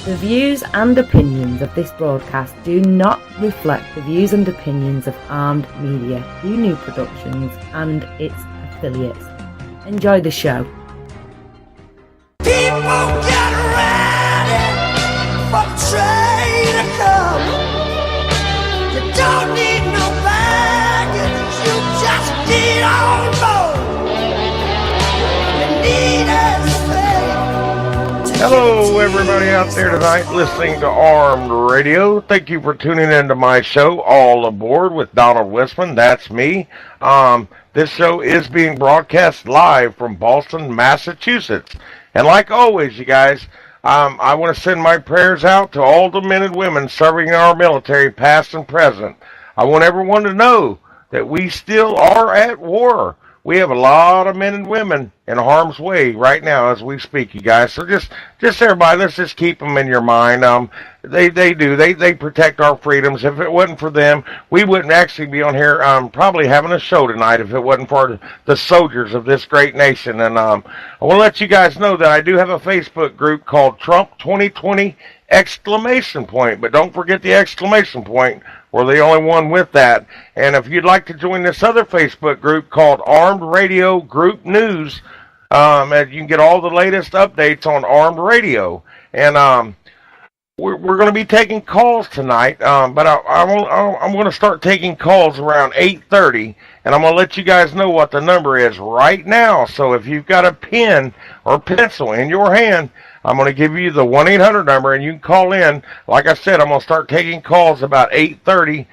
The views and opinions of this broadcast do not reflect the views and opinions of Armed Media, New Productions, and its affiliates. Enjoy the show. People get ready for the train to come. You don't need no baggage, you just need on board. You need a Hello, everybody out there tonight listening to Armed Radio. Thank you for tuning into my show, All Aboard with Donald Whisman. That's me. This show is being broadcast live from Boston, Massachusetts. And like always, you guys, I want to send my prayers out to all the men and women serving in our military, past and present. I want everyone to know that we still are at war. We have a lot of men and women in harm's way right now as we speak, you guys. So just everybody, let's just keep them in your mind. They protect our freedoms. If it wasn't for them, we wouldn't actually be on here probably having a show tonight if it wasn't for the soldiers of this great nation. And I want to let you guys know that I do have a Facebook group called Trump 2020 ! But don't forget the exclamation point. We're the only one with that. And if you'd like to join this other Facebook group called Armed Radio Group News, and you can get all the latest updates on Armed Radio. And we're going to be taking calls tonight, but I'm going to start taking calls around 8:30, and I'm going to let you guys know what the number is right now. So if you've got a pen or pencil in your hand, I'm going to give you the 1-800 number, and you can call in. Like I said, I'm going to start taking calls about 8:30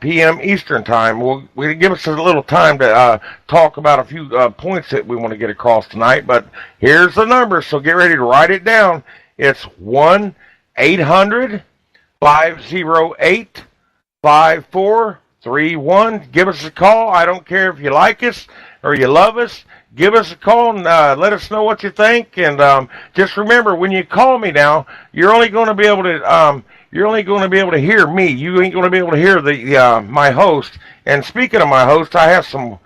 p.m. Eastern Time. We'll give us a little time to talk about a few points that we want to get across tonight. But here's the number, so get ready to write it down. It's 1-800-508-5431. Give us a call. I don't care if you like us or you love us. Give us a call and let us know what you think. And just remember, when you call me now, you're only going to be able to hear me. You ain't going to be able to hear the my host. And speaking of my host, I have some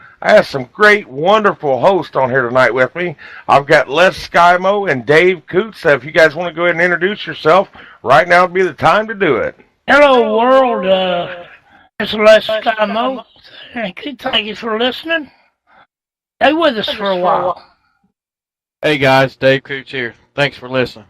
great, wonderful hosts on here tonight with me. I've got Les Skymo and Dave Coots. So if you guys want to go ahead and introduce yourself, right now would be the time to do it. Hello, world. It's Les Skymo. Thank you for listening. Stay with us for a while. Hey guys, Dave Coots here. Thanks for listening.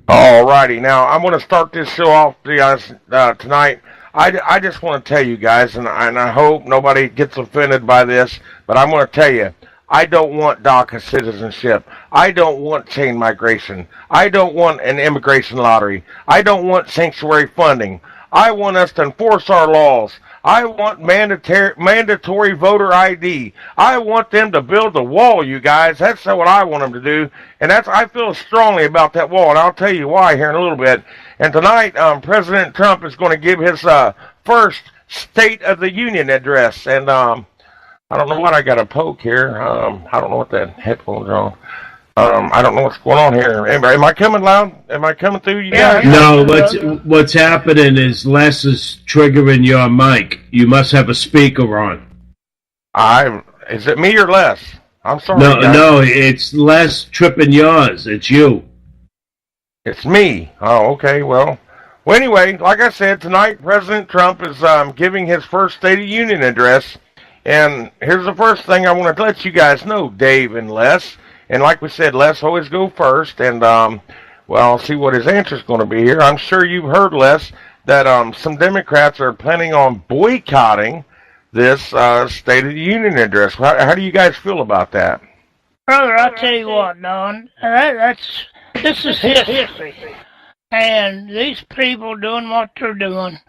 Alrighty, now I'm going to start this show off tonight. I just want to tell you guys, and I hope nobody gets offended by this, but I'm going to tell you, I don't want DACA citizenship. I don't want chain migration. I don't want an immigration lottery. I don't want sanctuary funding. I want us to enforce our laws. I want mandatory voter ID. I want them to build the wall, you guys. That's what I want them to do. And I feel strongly about that wall, and I'll tell you why here in a little bit. And tonight, President Trump is going to give his first State of the Union address. And I don't know what I got to poke here. I don't know what that headphones are on. I don't know what's going on here. Am I coming loud? Am I coming through you guys? No, what's happening is Les is triggering your mic. You must have a speaker on. Is it me or Les? I'm sorry. No, it's Les tripping yours. It's you. It's me. Oh, okay. Well, anyway, like I said, tonight President Trump is giving his first State of Union address. And here's the first thing I want to let you guys know, Dave and Les. And like we said, Les always go first, and I'll see what his answer is going to be here. I'm sure you've heard, Les, that some Democrats are planning on boycotting this State of the Union address. How do you guys feel about that? Brother, I'll tell you what, Don, this is history. And these people doing what they're doing,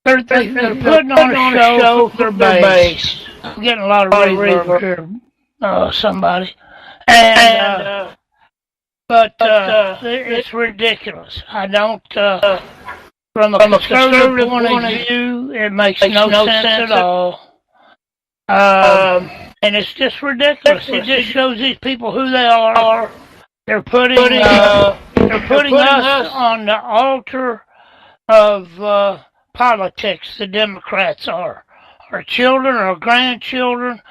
they're putting on a show for their base. I'm getting a lot of reverb here, somebody. But it's ridiculous. I don't, from a conservative point of view, it makes no sense at all. And it's just ridiculous. It just shows these people who they are. They're putting us on the altar of politics. The Democrats are. Our children, our grandchildren,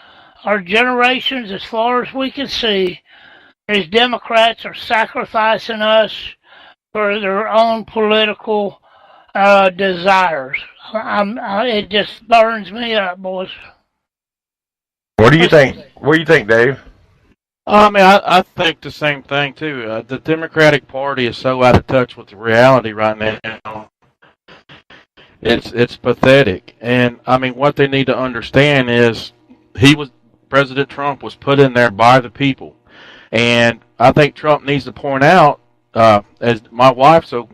our generations, as far as we can see, these Democrats are sacrificing us for their own political desires. It just burns me up, boys. What do you think? What do you think, Dave? I mean, I think the same thing too. The Democratic Party is so out of touch with the reality right now. It's pathetic, and I mean, what they need to understand is President Trump was put in there by the people, and I think Trump needs to point out, as my wife so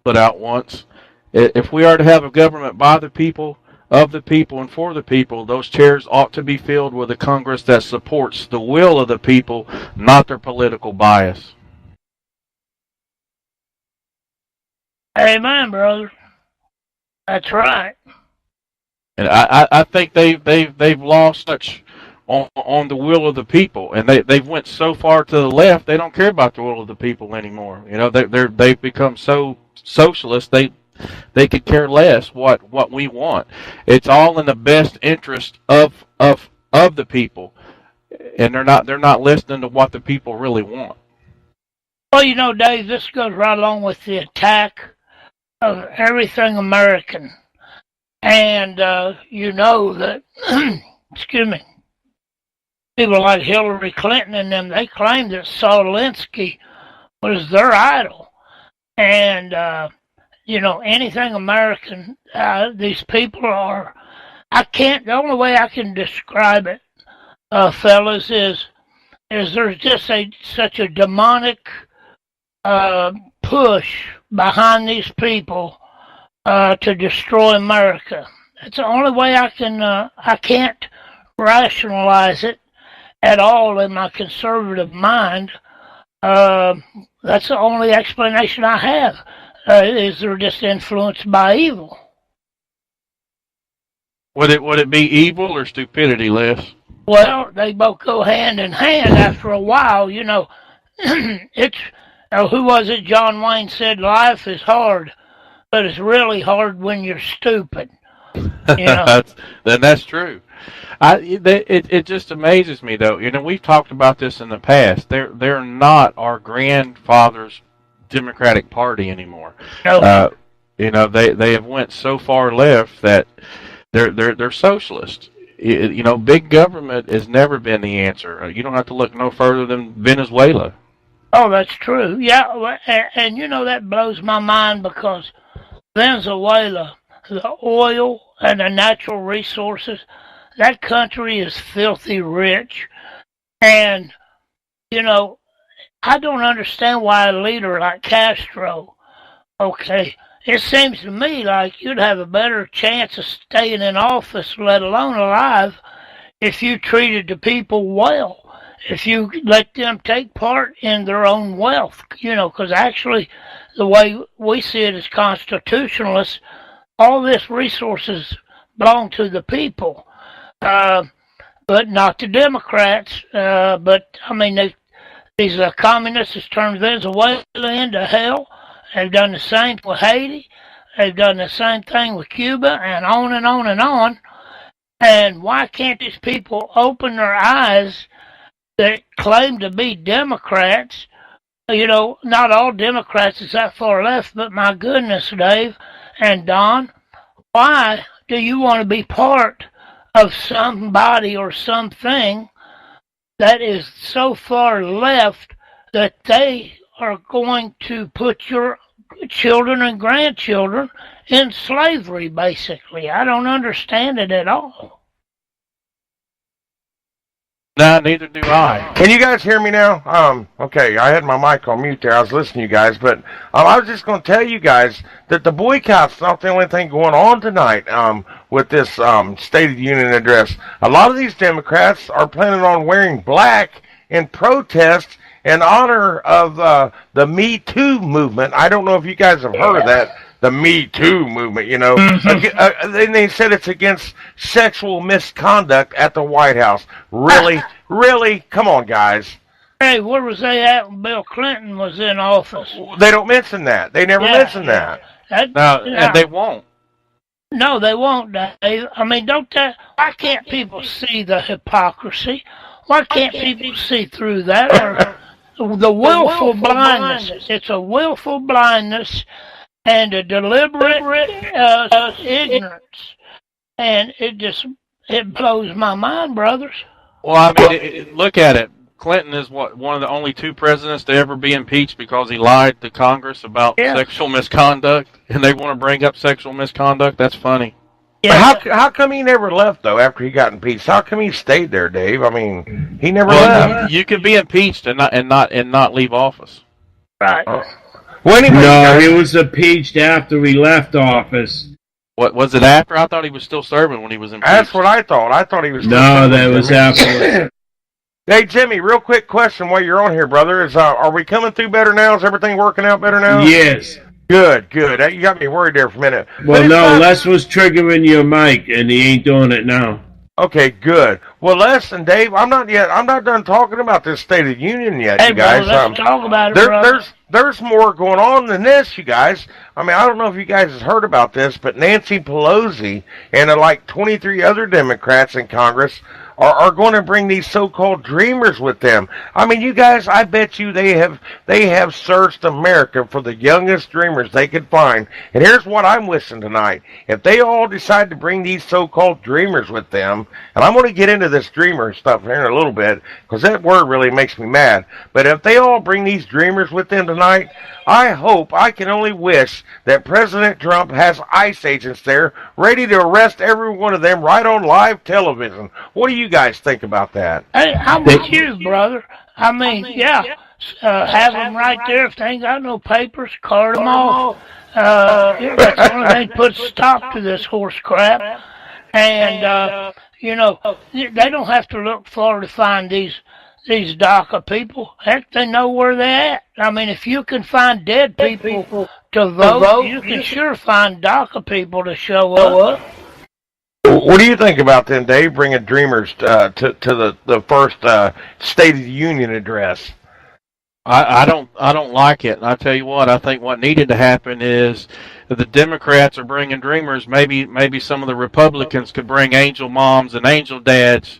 put out once, if we are to have a government by the people, of the people, and for the people, those chairs ought to be filled with a Congress that supports the will of the people, not their political bias. Amen, brother. That's right. And I think they've lost touch on the will of the people, and they've went so far to the left they don't care about the will of the people anymore. You know, they've become so socialist they could care less what we want. It's all in the best interest of the people, and they're not listening to what the people really want. Well, you know, Dave, this goes right along with the attack of everything American. And you know that, excuse me, people like Hillary Clinton and them, they claim that Saul Alinsky was their idol. And, you know, anything American, these people are, the only way I can describe it, fellas, is there's just such a demonic push behind these people to destroy America. That's the only way I can't rationalize it at all in my conservative mind. That's the only explanation I have, is they're just influenced by evil. Would it be evil or stupidity, Les? Well, they both go hand in hand after a while, you know. It's, who was it? John Wayne said, life is hard, but it's really hard when you're stupid. You know? That's true. It just amazes me, though. You know, we've talked about this in the past. They're not our grandfather's Democratic Party anymore. No. You know, they have went so far left that they're socialist. You know, big government has never been the answer. You don't have to look no further than Venezuela. Oh, that's true. Yeah, and you know, that blows my mind because Venezuela, the oil and the natural resources, that country is filthy rich. And, you know, I don't understand why a leader like Castro, okay, it seems to me like you'd have a better chance of staying in office, let alone alive, if you treated the people well. If you let them take part in their own wealth, you know, because actually the way we see it as constitutionalists, all this resources belong to the people, but not the Democrats. But, I mean, these communists has turned Venezuela into hell. They've done the same with Haiti. They've done the same thing with Cuba, and on and on and on. And why can't these people open their eyes that claim to be Democrats? You know, not all Democrats is that far left, but my goodness, Dave and Don, why do you want to be part of somebody or something that is so far left that they are going to put your children and grandchildren in slavery, basically? I don't understand it at all. No, neither do I. Can you guys hear me now? Okay, I had my mic on mute there. I was listening to you guys, but I was just going to tell you guys that the boycott's not the only thing going on tonight with this State of the Union address. A lot of these Democrats are planning on wearing black in protest in honor of the Me Too movement. I don't know if you guys have heard of that. The Me Too movement, you know. They said it's against sexual misconduct at the White House. Really? Really? Come on, guys. Hey, where was they at when Bill Clinton was in office? They don't mention that. They never mention that. And they won't. No, they won't, Dave. I mean, why can't people see the hypocrisy? Why can't people see through that? the willful blindness. It's a willful blindness and a deliberate ignorance. And it blows my mind, brothers. Well, I mean, look at it. Clinton is one of the only two presidents to ever be impeached because he lied to Congress about sexual misconduct, and they want to bring up sexual misconduct. That's funny. Yeah. How come he never left though after he got impeached? How come he stayed there, Dave? I mean, he never left. You could be impeached and not leave office. Right. Well, anyway, no, he was impeached after he left office. What was it after? I thought he was still serving when he was impeached. That's what I thought. I thought he was. No, that was after. Hey, Jimmy, real quick question while you're on here, brother. Are we coming through better now? Is everything working out better now? Yes. Good. You got me worried there for a minute. Well, no, Les was triggering your mic, and he ain't doing it now. Okay, good. Well, Les and Dave, I'm not done talking about this State of the Union yet, hey, you guys. Brother, let's talk about it, there's more going on than this, you guys. I mean, I don't know if you guys have heard about this, but Nancy Pelosi and like 23 other Democrats in Congress are going to bring these so-called dreamers with them. I mean, you guys, I bet you they have searched America for the youngest dreamers they could find. And here's what I'm wishing tonight. If they all decide to bring these so-called dreamers with them, and I'm going to get into this dreamer stuff here in a little bit, because that word really makes me mad. But if they all bring these dreamers with them tonight, I can only wish that President Trump has ICE agents there ready to arrest every one of them right on live television. What do you guys think about that? Hey, I'm with you, brother. I mean, have them right there. If they ain't got no papers, cart them off. That's the only thing that puts a stop to this horse crap. And, they don't have to look far to find these DACA people. Heck, they know where they're at. I mean, if you can find dead people to vote, you can sure find DACA people to show up. What do you think about them, Dave, bringing dreamers to the first State of the Union address? I don't like it. And I tell you what, I think what needed to happen is that the Democrats are bringing dreamers. Maybe some of the Republicans could bring angel moms and angel dads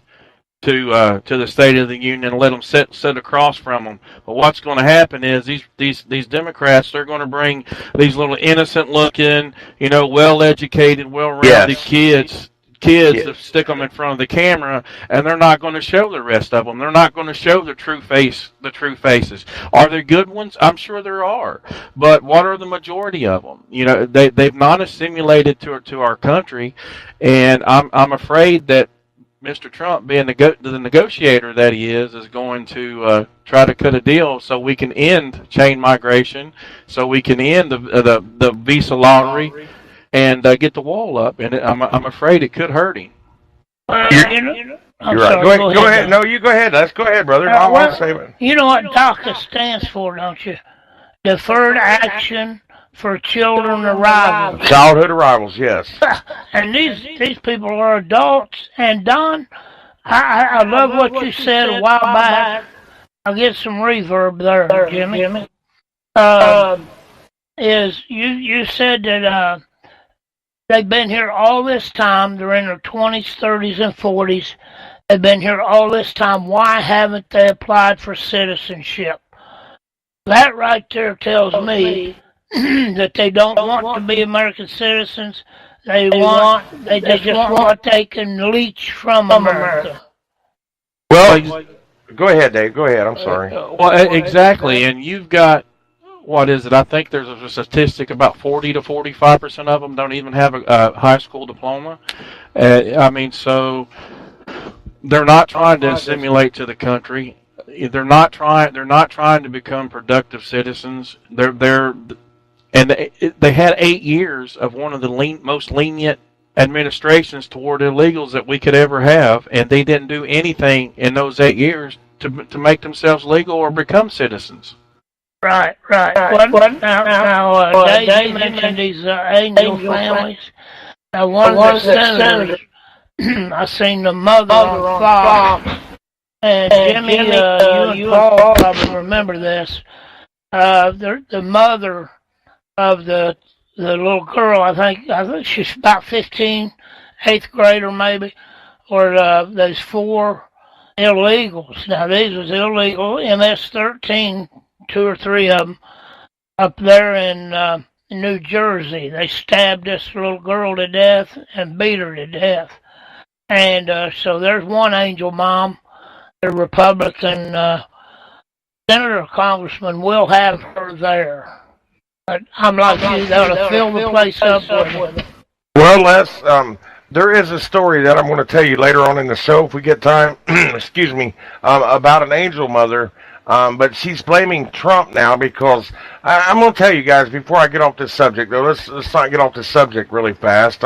to the State of the Union and let them sit across from them. But what's going to happen is these Democrats, they're going to bring these little innocent-looking, well-educated, well-rounded kids to stick them in front of the camera, and they're not going to show the rest of them. They're not going to show the true faces. Are there good ones? I'm sure there are. But what are the majority of them? They've not assimilated to our country, and I'm afraid that Mr. Trump, being the negotiator that he is going to try to cut a deal so we can end chain migration, so we can end the visa lottery, and get the wall up. And I'm afraid it could hurt him. You're right. Go ahead. No, you go ahead. Let's go ahead, brother. I'll save it. You know what DACA stands for, don't you? Deferred Action for Children Arrivals. Childhood arrivals, yes. And these people are adults. And Don, I love what you said a while back. I'll get some reverb there, Jimmy. You said that they've been here all this time. They're in their 20s, 30s, and 40s. They've been here all this time. Why haven't they applied for citizenship? That right there tells me that they don't want to be American citizens. They just want what they can leech from America. Well, go ahead, Dave. Go ahead. I'm sorry. Well, exactly. And you've got, what is it? I think there's a statistic about 40 to 45% of them don't even have a high school diploma. So they're not trying to assimilate to the country. They're not trying to become productive citizens. They had 8 years of one of the most lenient administrations toward illegals that we could ever have, and they didn't do anything in those 8 years to make themselves legal or become citizens. Right. Now, Dave mentioned these angel families. Now, one of the senators, I seen the mother on Fox, and Jimmy, you and Paul probably remember this. The mother of the little girl, I think she's about 15, 8th grader maybe, or those 4 illegals. Now, these was illegal MS-13, 2 or 3 of them, up there in New Jersey. They stabbed this little girl to death and beat her to death. And so there's one angel mom. The Republican senator or congressman will have her there. But I'm like you, they ought to fill the place up with it. Well, Les, there is a story that I'm going to tell you later on in the show if we get time. Excuse me, about an angel mother. But she's blaming Trump now because I'm going to tell you guys before I get off this subject, though. Let's not get off this subject really fast.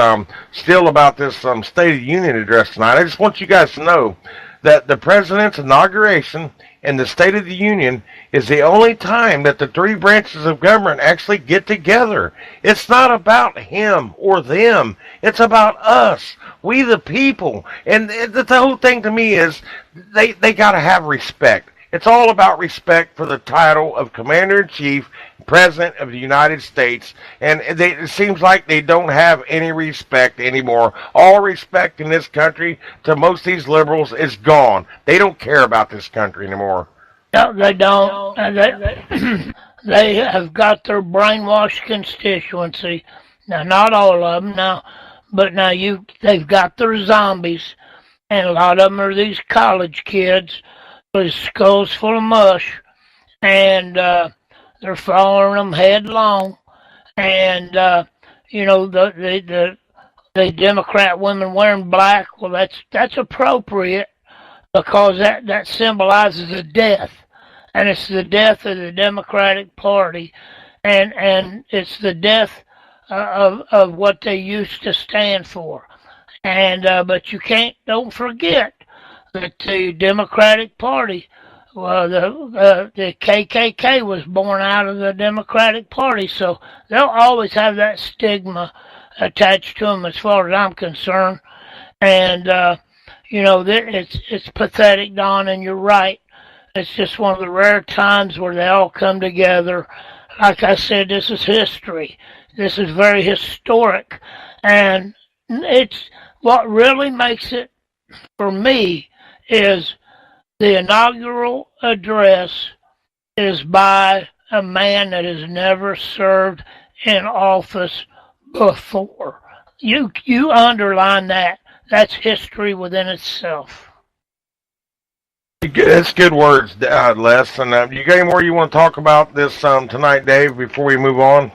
Still about this State of the Union address tonight. I just want you guys to know that the president's inauguration and the State of the Union is the only time that the 3 branches of government actually get together. It's not about him or them. It's about us, we the people. And the whole thing to me is they got to have respect. It's all about respect for the title of Commander-in-Chief, President of the United States, and it seems like they don't have any respect anymore. All respect in this country to most of these liberals is gone. They don't care about this country anymore. No, they don't. They have got their brainwashed constituency. Now, not all of them now, but now they've got their zombies, and a lot of them are these college kids with skulls full of mush, and they're following them headlong. And the Democrat women wearing black, well, that's appropriate because that symbolizes a death, and it's the death of the Democratic Party, and it's the death of what they used to stand for. And but don't forget that the Democratic Party, well, the KKK was born out of the Democratic Party, so they'll always have that stigma attached to them as far as I'm concerned. And, it's pathetic, Don, and you're right. It's just one of the rare times where they all come together. Like I said, this is history. This is very historic. And it's what really makes it, for me, is the inaugural address is by a man that has never served in office before. You underline that. That's history within itself. That's good words, Les. And you got any more you want to talk about this tonight, Dave, before we move on?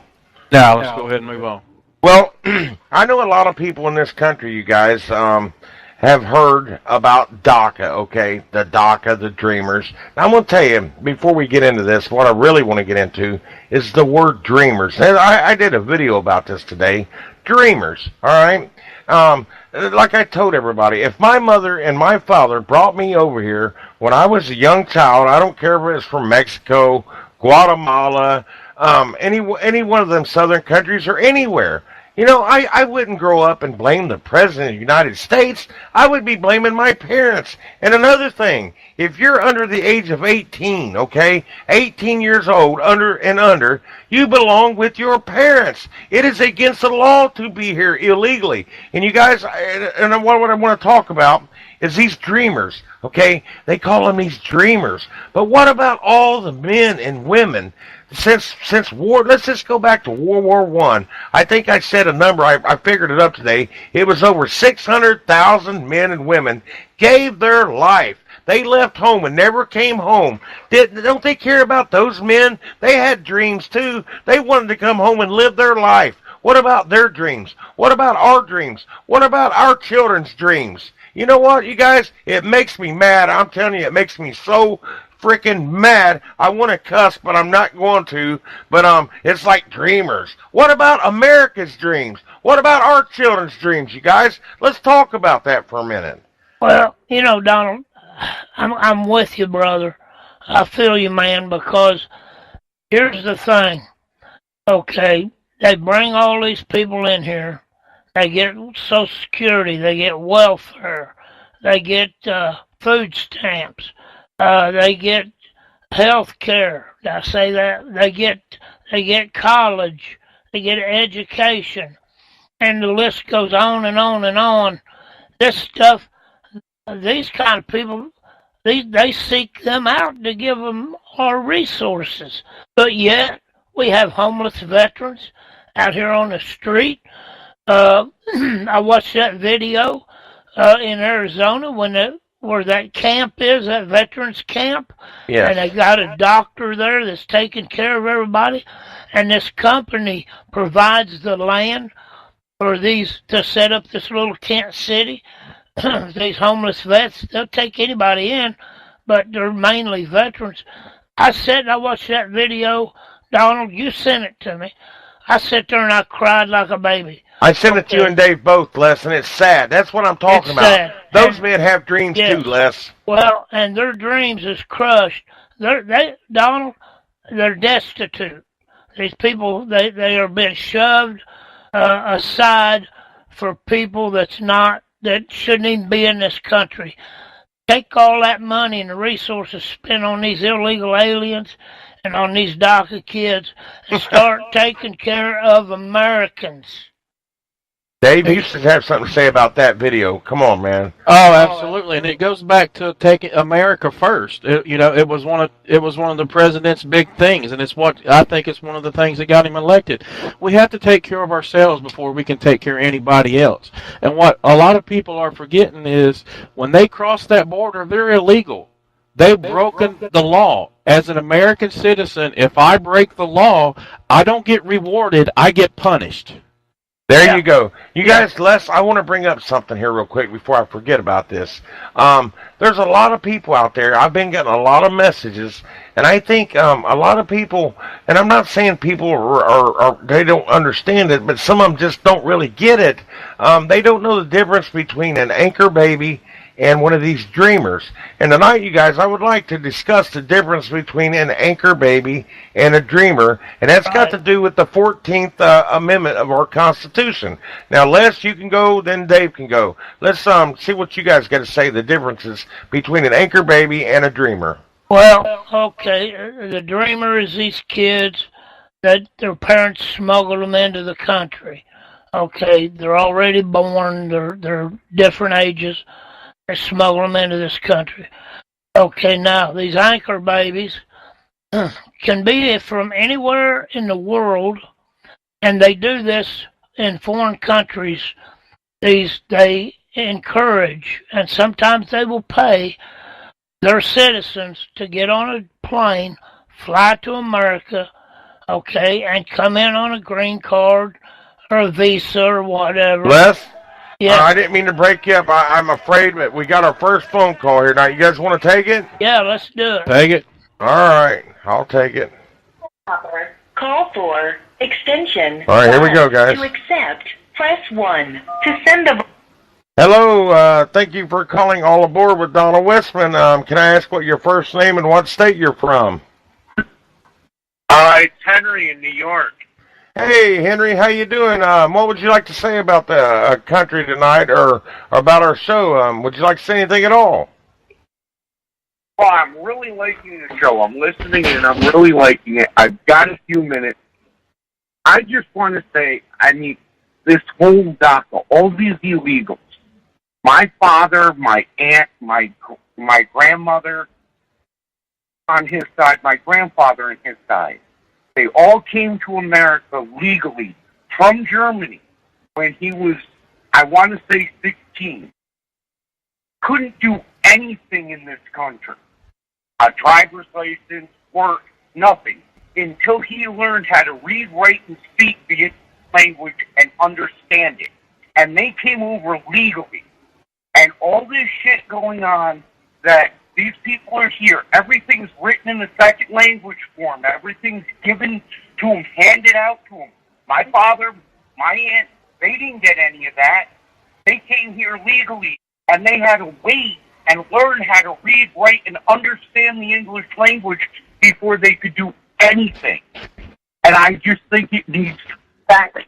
Now, let's go ahead and move on. Well, I know a lot of people in this country, you guys, have heard about DACA, okay? The DACA, the Dreamers. Now, I'm going to tell you, before we get into this, what I really want to get into is the word Dreamers. And I did a video about this today. Dreamers, all right? Like I told everybody, if my mother and my father brought me over here when I was a young child, I don't care if it was from Mexico, Guatemala, any one of them southern countries or anywhere, I wouldn't grow up and blame the President of the United States. I would be blaming my parents. And another thing, if you're under the age of 18, okay, 18 years old, under, you belong with your parents. It is against the law to be here illegally. And you guys, and what I want to talk about is these dreamers, okay? They call them these dreamers. But what about all the men and women since war? Let's just go back to World War I. I think I said a number. I figured it up today. It was over 600,000 men and women gave their life. They left home and never came home. Don't they care about those men? They had dreams too. They wanted to come home and live their life. What about their dreams? What about our dreams? What about our children's dreams? You know what, you guys? It makes me mad. I'm telling you, it makes me so freaking mad. I want to cuss, but I'm not going to. But it's like dreamers. What about America's dreams? What about our children's dreams, you guys? Let's talk about that for a minute. Well, Donald, I'm with you, brother. I feel you, man, because here's the thing. Okay, they bring all these people in here. They get Social Security. They get welfare. They get food stamps. They get health care. Did I say that? They get college. They get education. And the list goes on and on and on. This stuff, these kind of people, They seek them out to give them our resources. But yet, we have homeless veterans out here on the street. I watched that video in Arizona where that camp is, that veterans camp. Yes. And they got a doctor there that's taking care of everybody. And this company provides the land for these to set up this little tent city. These homeless vets, they'll take anybody in, but they're mainly veterans. I sat and I watched that video. Donald, you sent it to me. I sat there and I cried like a baby. I sent it to you and Dave both, Les, and it's sad. That's what I'm talking about. Sad. Those men have dreams too, Les. Well, and their dreams is crushed. Donald, they're destitute. These people, they are being shoved aside for people that shouldn't even be in this country. Take all that money and the resources spent on these illegal aliens and on these DACA kids and start taking care of Americans. Dave, you should have something to say about that video. Come on, man. Oh, absolutely, and it goes back to taking America first. It was one of the president's big things, and it's what I think it's one of the things that got him elected. We have to take care of ourselves before we can take care of anybody else. And what a lot of people are forgetting is when they cross that border, they're illegal. They've broken the law. As an American citizen, if I break the law, I don't get rewarded. I get punished. There you go. You guys, Les, I want to bring up something here real quick before I forget about this. There's a lot of people out there. I've been getting a lot of messages, and I think a lot of people, and I'm not saying people are they don't understand it, but some of them just don't really get it. They don't know the difference between an anchor baby and one of these dreamers. And tonight, you guys, I would like to discuss the difference between an anchor baby and a dreamer, and that's got to do with the 14th Amendment of our Constitution. Now, Les, you can go, then Dave can go. Let's see what you guys got to say, the differences between an anchor baby and a dreamer. Well, okay, the dreamer is these kids that their parents smuggle them into the country. Okay, they're already born, they're different ages. They smuggle them into this country. Okay, now, these anchor babies can be from anywhere in the world, and they do this in foreign countries. They encourage, and sometimes they will pay their citizens to get on a plane, fly to America, okay, and come in on a green card or a visa or whatever. Les? Yeah. I didn't mean to break you up. I'm afraid that we got our first phone call here. Now, you guys want to take it? Yeah, let's do it. Take it. All right. I'll take it. Call for extension. All right, here we go, guys. To accept, press 1. To send a... Hello. Thank you for calling All Aboard with Donald Whisman. Can I ask what your first name and what state you're from? It's Henry in New York. Hey, Henry, how you doing? What would you like to say about the country tonight or about our show? Would you like to say anything at all? Well, I'm really liking the show. I'm listening and I'm really liking it. I've got a few minutes. I just want to say, this whole DACA, all these illegals, my father, my aunt, my grandmother on his side, my grandfather on his side, they all came to America legally from Germany when he was, I want to say 16. Couldn't do anything in this country. A driver's license, work, nothing. Until he learned how to read, write, and speak the language and understand it. And they came over legally. And all this shit going on that these people are here. Everything's written in the second language form. Everything's given to them, handed out to them. My father, my aunt, they didn't get any of that. They came here legally, and they had to wait and learn how to read, write, and understand the English language before they could do anything. And I just think it needs facts.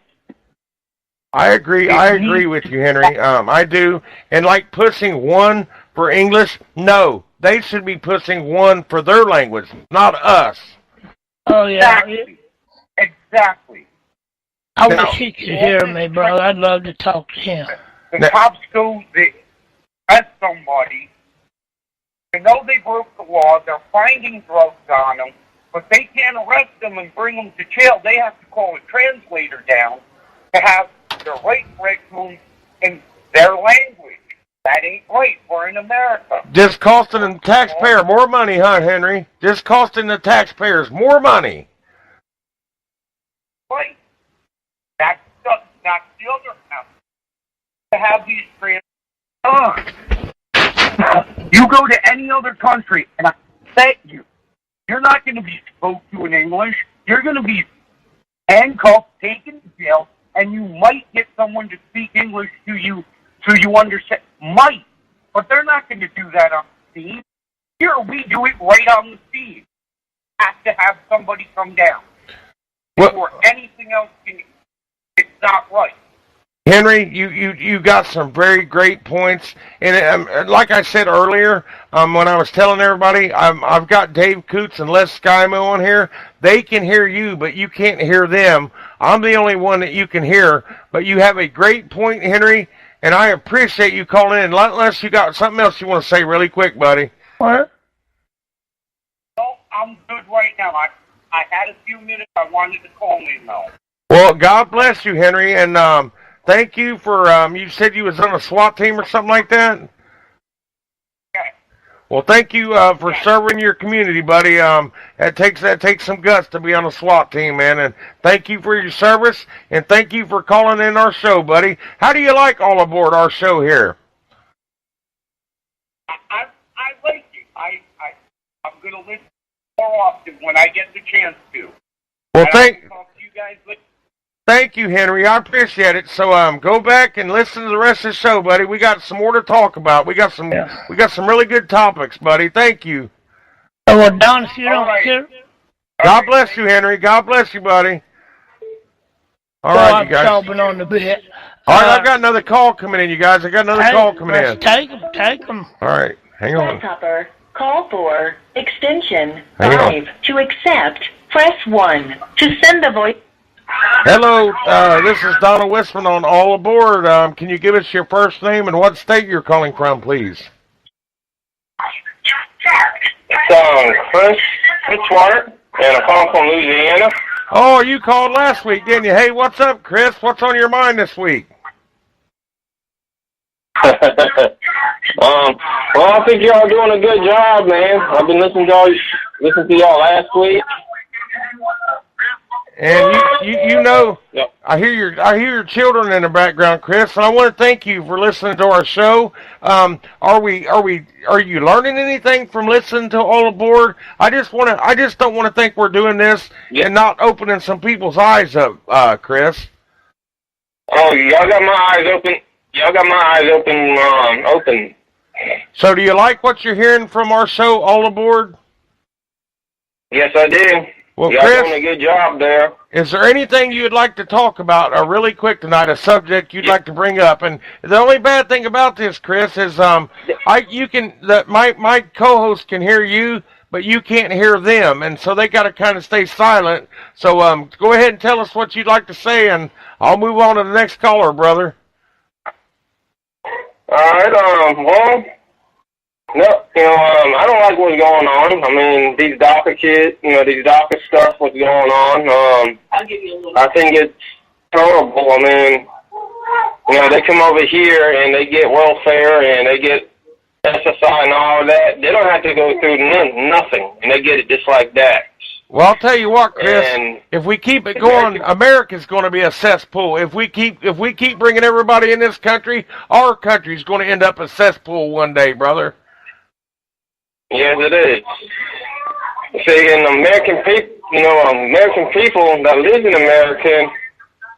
I agree with you, Henry. I do. And like pushing one for English, no. They should be pushing one for their language, not us. Oh, yeah. Exactly. I wish he could hear me, bro. I'd love to talk to him. The cops go, they arrest somebody, They know they broke the law. They're finding drugs on them, but they can't arrest them and bring them to jail. They have to call a translator down to have their rights read to them in their language. That ain't right. We're in America. Just costing the taxpayer more money, huh, Henry? Just costing the taxpayers more money. Right. That's the other half. To have these trans. You go to any other country, and I bet you're not going to be spoke to in English. You're going to be handcuffed, taken to jail, and you might get someone to speak English to you so you understand. Might. But they're not going to do that on the scene. Here, we do it right on the scene. Have to have somebody come down. Before anything else can, it's not right. Henry, you got some very great points, and like I said earlier, when I was telling everybody, I've got Dave Coots and Les Skymo on here. They can hear you, but you can't hear them. I'm the only one that you can hear, but you have a great point, Henry, and I appreciate you calling in. Unless you got something else you want to say really quick, buddy. What? No, I'm good right now. I had a few minutes. I wanted to call in, though. Well, God bless you, Henry, and thank you for, you said you was on a SWAT team or something like that? Okay. Well, thank you for serving your community, buddy. That takes some guts to be on a SWAT team, man. And thank you for your service, and thank you for calling in our show, buddy. How do you like all aboard our show here? I like it. I'm going to listen more often when I get the chance to. Well, talk to you guys later. Thank you, Henry. I appreciate it. So, go back and listen to the rest of the show, buddy. We got some more to talk about. We got some really good topics, buddy. Thank you. Oh, well, Don, if you don't care. God bless you, Henry. God bless you, buddy. All right, you guys. I'm on the bit. All right, I've got another call coming in, you guys. I got another call coming in. Take them. All right, hang on. Grasshopper, call for extension Hang on. 5. To accept, press 1. To send a voice. Hello, this is Donald Whisman on All Aboard. Can you give us your first name and what state you're calling from, please? It's Chris Fitzwater, and I'm calling from Louisiana. Oh, you called last week, didn't you? Hey, what's up, Chris? What's on your mind this week? Well, I think y'all doing a good job, man. I've been listening to y'all last week. And you know, Yep. I hear your children in the background, Chris, and I want to thank you for listening to our show. Are you learning anything from listening to All Aboard? I just don't want to think we're doing this and not opening some people's eyes up, Chris. Oh, y'all got my eyes open. Y'all got my eyes open. So, do you like what you're hearing from our show, All Aboard? Yes, I do. Well, y'all Chris, doing a good job there. Is there anything you'd like to talk about, really quick tonight, a subject you'd like to bring up? And the only bad thing about this, Chris, is my co-host can hear you, but you can't hear them, and so they got to kind of stay silent. So go ahead and tell us what you'd like to say, and I'll move on to the next caller, brother. All right. Well. No, I don't like what's going on. I mean, these DACA kids, these DACA stuff, what's going on. I think it's terrible. I mean, they come over here and they get welfare and they get SSI and all that. They don't have to go through nothing, and they get it just like that. Well, I'll tell you what, Chris. If we keep it going, America's going to be a cesspool. If we keep bringing everybody in this country, our country's going to end up a cesspool one day, brother. Yes, it is. See, in American people that live in America,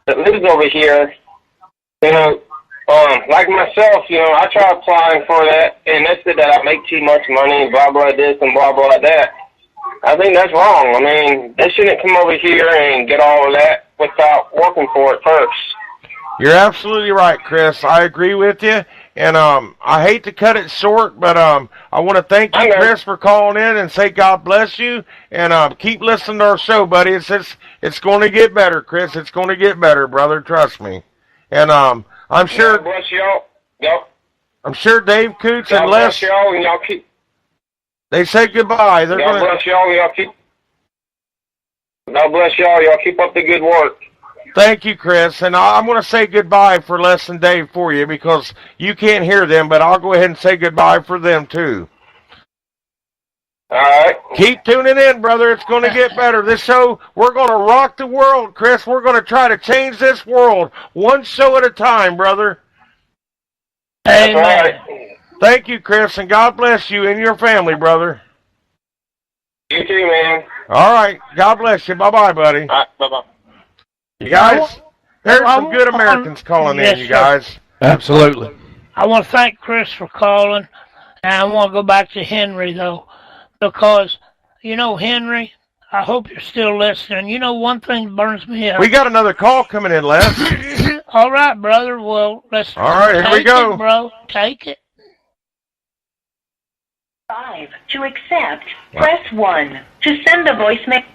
that lives over here, like myself, I try applying for that, and they said that I make too much money, blah, blah, this and blah, blah, that. I think that's wrong. I mean, they shouldn't come over here and get all of that without working for it first. You're absolutely right, Chris. I agree with you. And I hate to cut it short, but I want to thank you, Chris, for calling in and say God bless you. And keep listening to our show, buddy. It's going to get better, Chris. It's going to get better, brother. Trust me. And I'm sure. God bless y'all. Yep. I'm sure Dave Coots God and Les. bless y'all, and y'all keep. They said goodbye. They're God bless y'all. God bless y'all. Y'all keep up the good work. Thank you, Chris. And I'm going to say goodbye for Les and Dave for you because you can't hear them, but I'll go ahead and say goodbye for them, too. All right. Keep tuning in, brother. It's going to get better. This show, we're going to rock the world, Chris. We're going to try to change this world one show at a time, brother. Amen. Right. Thank you, Chris, and God bless you and your family, brother. You too, man. All right. God bless you. Bye-bye, buddy. All right. Bye-bye. You guys, there's some good Americans calling in, you guys. Absolutely. I want to thank Chris for calling, and I want to go back to Henry, though, because, you know, Henry, I hope you're still listening. You know, one thing burns me up. We got another call coming in, Les. All right, brother. Well, let's All right, here we go. It, bro. Take it. 5. To accept, press 1. To send a voicemail.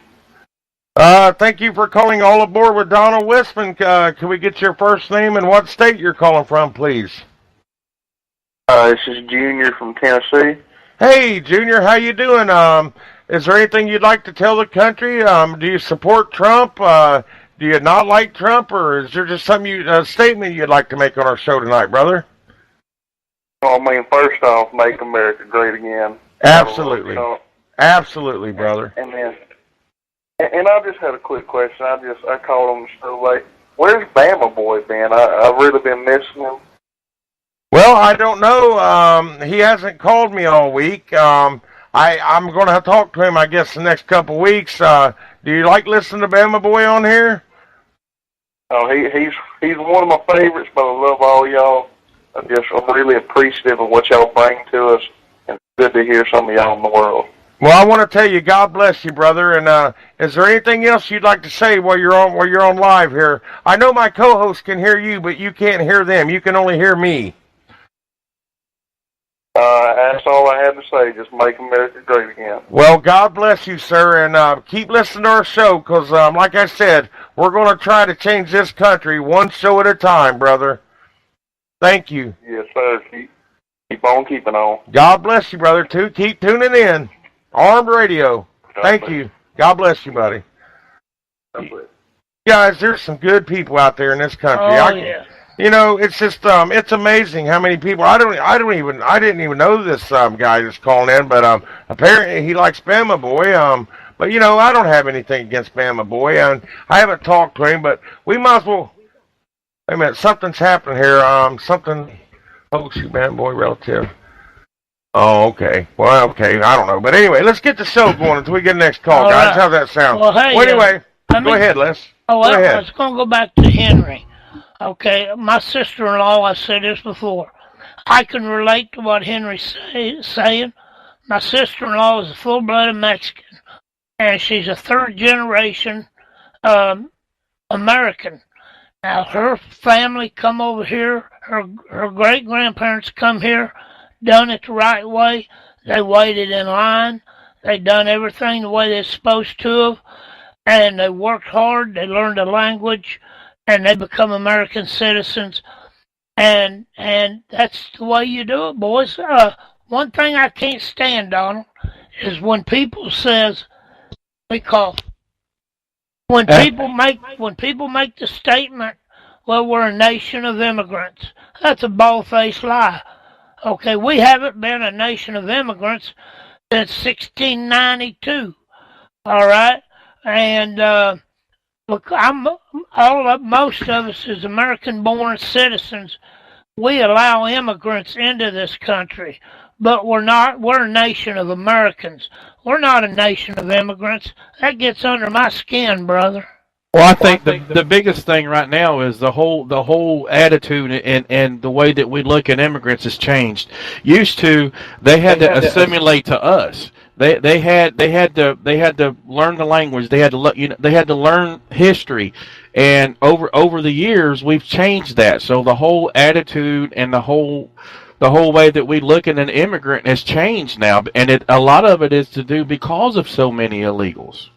Thank you for calling All Aboard with Donald Whisman. Can we get your first name and what state you're calling from, please? This is Junior from Tennessee. Hey, Junior, how you doing? Is there anything you'd like to tell the country? Do you support Trump? Do you not like Trump, or is there just some statement you'd like to make on our show tonight, brother? Well, I mean, first off, make America great again. Absolutely. Absolutely, brother. And then, and I just had a quick question. I called on the show late. Where's Bama Boy been? I've really been missing him. Well, I don't know. He hasn't called me all week. I'm going to talk to him, I guess, the next couple weeks. Do you like listening to Bama Boy on here? Oh, he's one of my favorites, but I love all y'all. I'm really appreciative of what y'all bring to us, and it's good to hear some of y'all in the world. Well, I want to tell you, God bless you, brother. And is there anything else you'd like to say while you're on live here? I know my co-hosts can hear you, but you can't hear them. You can only hear me. That's all I had to say. Just make America great again. Well, God bless you, sir, and keep listening to our show, because, like I said, we're going to try to change this country one show at a time, brother. Thank you. Yes, sir. Keep on keeping on. God bless you, brother, too. Keep tuning in. Armed Radio. Thank you. God bless you, buddy. Guys, there's some good people out there in this country. Yeah. You know, it's just it's amazing how many people. I didn't even know this guy that's calling in, but apparently he likes Bama Boy. But you know, I don't have anything against Bama Boy, and I haven't talked to him. But we might as well. Wait a minute, something's happening here. Something. Oh, shoot, Bama Boy relative. Oh, okay. Well, okay, I don't know. But anyway, let's get the show going until we get the next call, guys. Right. How's that sound? Well, hey, anyway, go ahead, Les. Oh, go ahead. I was going to go back to Henry. Okay, my sister-in-law, I said this before. I can relate to what Henry's saying. My sister-in-law is a full-blooded Mexican, and she's a third-generation American. Now, her family come over here. Her great-grandparents come here, done it the right way. They waited in line. They done everything the way they're supposed to have, and they worked hard. They learned the language, and they become American citizens, and that's the way you do it, boys. One thing I can't stand, Donald, is when people says when people make the statement, well, we're a nation of immigrants. That's a bald-faced lie. Okay, we haven't been a nation of immigrants since 1692. All right, and look, most of us as American-born citizens, we allow immigrants into this country, but we're not. We're a nation of Americans. We're not a nation of immigrants. That gets under my skin, brother. Well, I think the biggest thing right now is the whole attitude and the way that we look at immigrants has changed. Used to, they had to assimilate to us. They had to learn the language. They had to learn history, and over the years we've changed that. So the whole attitude and the whole way that we look at an immigrant has changed now, and a lot of it is to do because of so many illegals.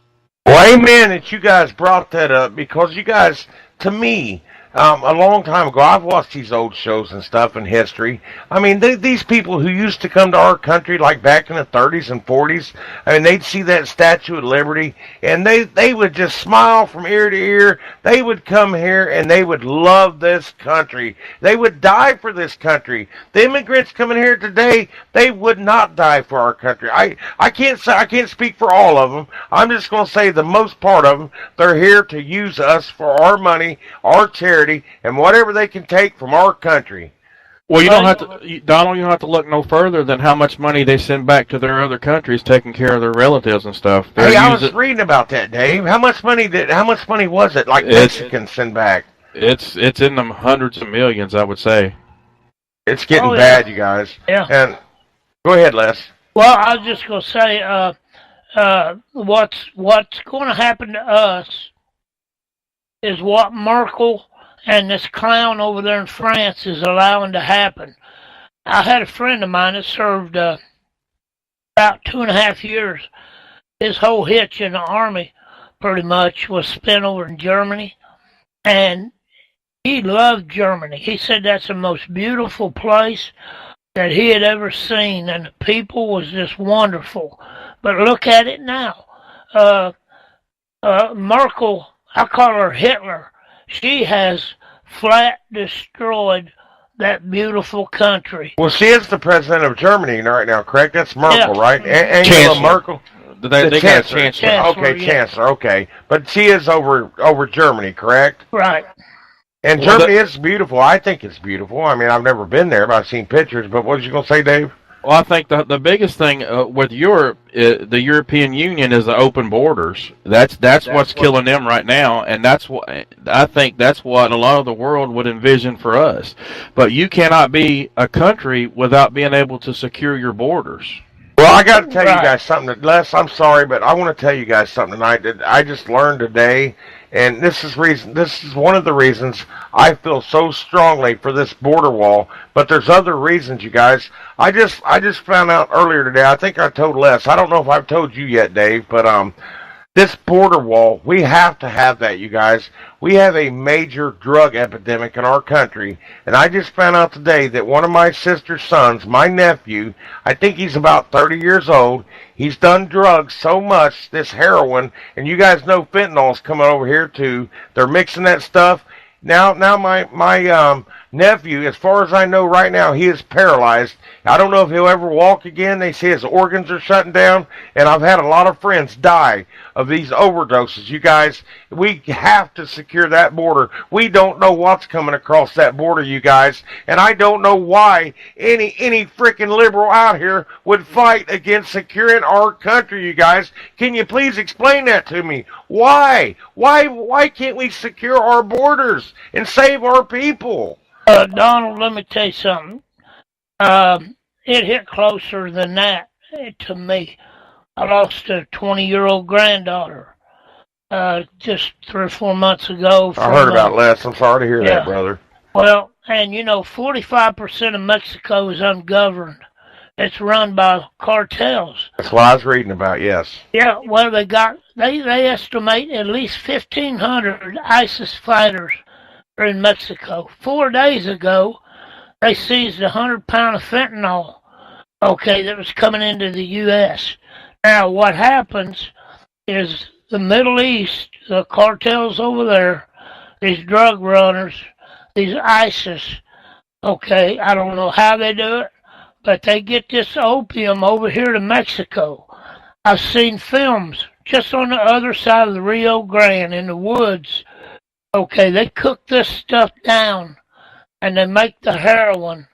Well, amen that you guys brought that up, because you guys, to me, a long time ago, I've watched these old shows and stuff in history. I mean, these people who used to come to our country, like back in the 30s and 40s, I mean, they'd see that Statue of Liberty, and they would just smile from ear to ear. They would come here, and they would love this country. They would die for this country. The immigrants coming here today, they would not die for our country. I can't speak for all of them. I'm just going to say the most part of them, they're here to use us for our money, our charity, and whatever they can take from our country. Well, you don't have to, Donald. You don't have to look no further than how much money they send back to their other countries, taking care of their relatives and stuff. Hey, I was reading about that, Dave. How much money was it? Like Mexicans send back? It's in the hundreds of millions, I would say. It's getting bad, you guys. Yeah. And go ahead, Les. Well, I was just going to say, what's going to happen to us is what Merkel and this clown over there in France is allowing to happen. I had a friend of mine that served about 2.5 years. His whole hitch in the Army, pretty much, was spent over in Germany. And he loved Germany. He said that's the most beautiful place that he had ever seen, and the people was just wonderful. But look at it now. Merkel, I call her Hitler. She has flat destroyed that beautiful country. Well, she is the president of Germany right now, correct? That's Merkel, right? Angela Merkel. They got a chancellor. Okay, chancellor. Okay, but she is over Germany, correct? Right. And Germany is beautiful. I think it's beautiful. I mean, I've never been there, but I've seen pictures. But what was you going to say, Dave? Well, I think the biggest thing with Europe, the European Union, is the open borders. That's what's killing them right now, and that's what I think. That's what a lot of the world would envision for us. But you cannot be a country without being able to secure your borders. Well, I got to tell you guys something. Les, I'm sorry, but I want to tell you guys something tonight that I just learned today. And this is one of the reasons I feel so strongly for this border wall. But there's other reasons, you guys. I just found out earlier today. I think I told Les. I don't know if I've told you yet, Dave. But this border wall, we have to have that, you guys. We have a major drug epidemic in our country. And I just found out today that one of my sister's sons, my nephew, I think he's about 30 years old. He's done drugs so much, this heroin, and you guys know fentanyl's coming over here too. They're mixing that stuff. Now my nephew, as far as I know right now, he is paralyzed. I don't know if he'll ever walk again. They say his organs are shutting down, and I've had a lot of friends die of these overdoses. You guys, we have to secure that border. We don't know what's coming across that border, you guys, and I don't know why any freaking liberal out here would fight against securing our country, you guys. Can you please explain that to me? Why? Why can't we secure our borders and save our people? Donald, let me tell you something. It hit closer than that to me. I lost a 20-year-old granddaughter just 3 or 4 months ago. I heard about Les. I'm sorry to hear that, brother. Well, and 45% of Mexico is ungoverned. It's run by cartels. That's what I was reading about, yes. Yeah, well, they estimate at least 1,500 ISIS fighters are in Mexico. 4 days ago, they seized 100 pounds of fentanyl, that was coming into the U.S. Now, what happens is the Middle East, the cartels over there, these drug runners, these ISIS, I don't know how they do it, but they get this opium over here to Mexico. I've seen films just on the other side of the Rio Grande in the woods. They cook this stuff down, and they make the heroin.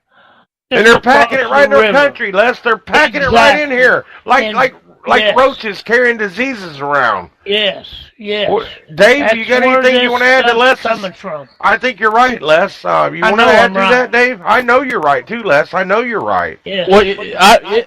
And they're packing it right in our country, Les. They're packing it right in here, like roaches carrying diseases around. Yes. Well, Dave, you got anything you want to add to Les? Coming from? I think you're right, Les. You want to add to that, Dave? I know you're right too, Les. I know you're right. Yes. Well,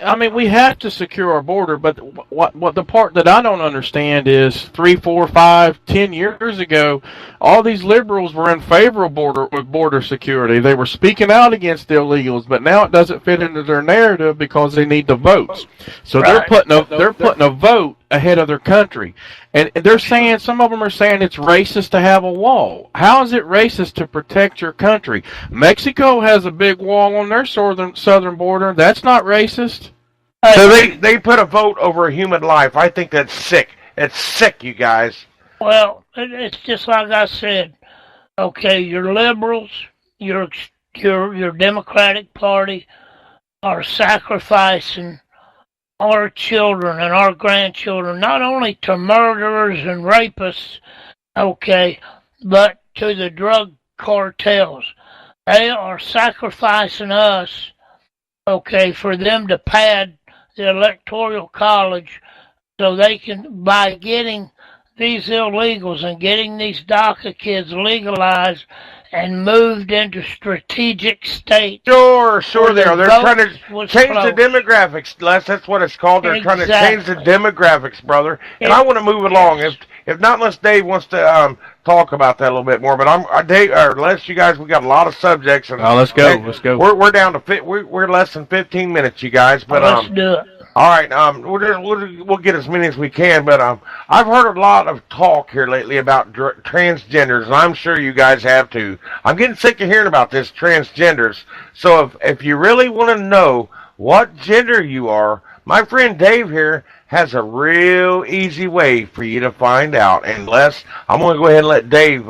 I mean, we have to secure our border, but what the part that I don't understand is 3, 4, 5, 10 years ago, all these liberals were in favor of border security. They were speaking out against the illegals, but now it doesn't fit into their narrative because they need the votes. So they're putting a vote ahead of their country. And they're saying, some of them are saying it's racist to have a wall. How is it racist to protect your country? Mexico has a big wall on their southern border. That's not racist. So they put a vote over a human life. I think that's sick. It's sick, you guys. Well, it's just like I said. Okay, your liberals, your Democratic Party are sacrificing our children and our grandchildren, not only to murderers and rapists, okay, but to the drug cartels. They are sacrificing us, okay, for them to pad the Electoral College so they can, by getting these illegals and getting these DACA kids legalized and moved into strategic states. Sure, they are. They're trying to change the closed. demographics, Les. That's what it's called. They're trying to change the demographics, brother. And I want to move along. If not, unless Dave wants to talk about that a little bit more. But Dave, or Les, you guys, we got a lot of subjects. And let's go. Let's go. We're down to we're less than 15 minutes, you guys. But let's do it. All right, we'll get as many as we can, but I've heard a lot of talk here lately about transgenders, and I'm sure you guys have too. I'm getting sick of hearing about this transgenders. So if you really want to know what gender you are, my friend Dave here has a real easy way for you to find out. And Les, I'm going to go ahead and let Dave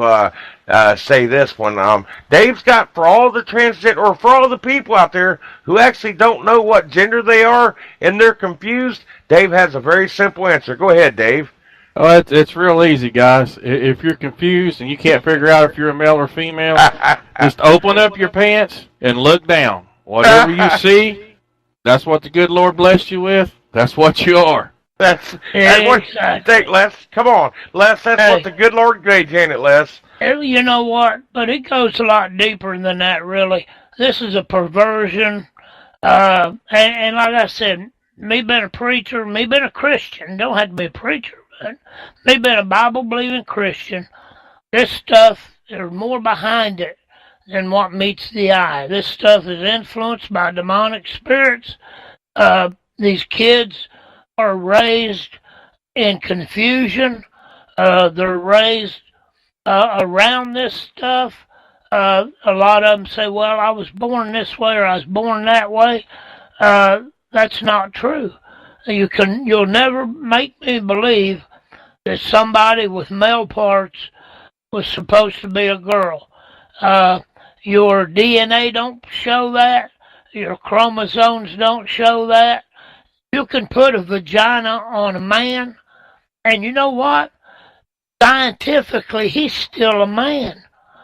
say this one. Dave's got, for all the transgender, or for all the people out there who actually don't know what gender they are and they're confused, Dave has a very simple answer. Go ahead, Dave. Oh, it's real easy, guys. If you're confused and you can't figure out if you're a male or female, just open up your pants and look down. Whatever you see, that's what the good Lord blessed you with. That's what you are. That's what you think, Les. Come on, Les. That's what the good Lord gave, ain't it, Les? You know what? But it goes a lot deeper than that, really. This is a perversion. And like I said, me being a preacher, me being a Christian, don't have to be a preacher, but me being a Bible-believing Christian, this stuff, there's more behind it than what meets the eye. This stuff is influenced by demonic spirits. These kids are raised in confusion. They're raised around this stuff. A lot of them say, well, I was born this way or I was born that way. That's not true. You'll never make me believe that somebody with male parts was supposed to be a girl. Your DNA don't show that. Your chromosomes don't show that. You can put a vagina on a man, and you know what? Scientifically, he's still a man.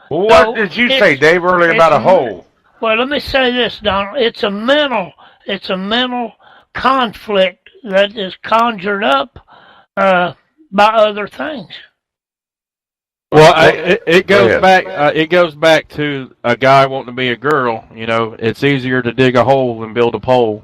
Well, what did you say, Dave, earlier about a hole? Well, let me say this, Donald. It's a mental conflict that is conjured up by other things. Well, it goes back. It goes back to a guy wanting to be a girl. You know, it's easier to dig a hole than build a pole.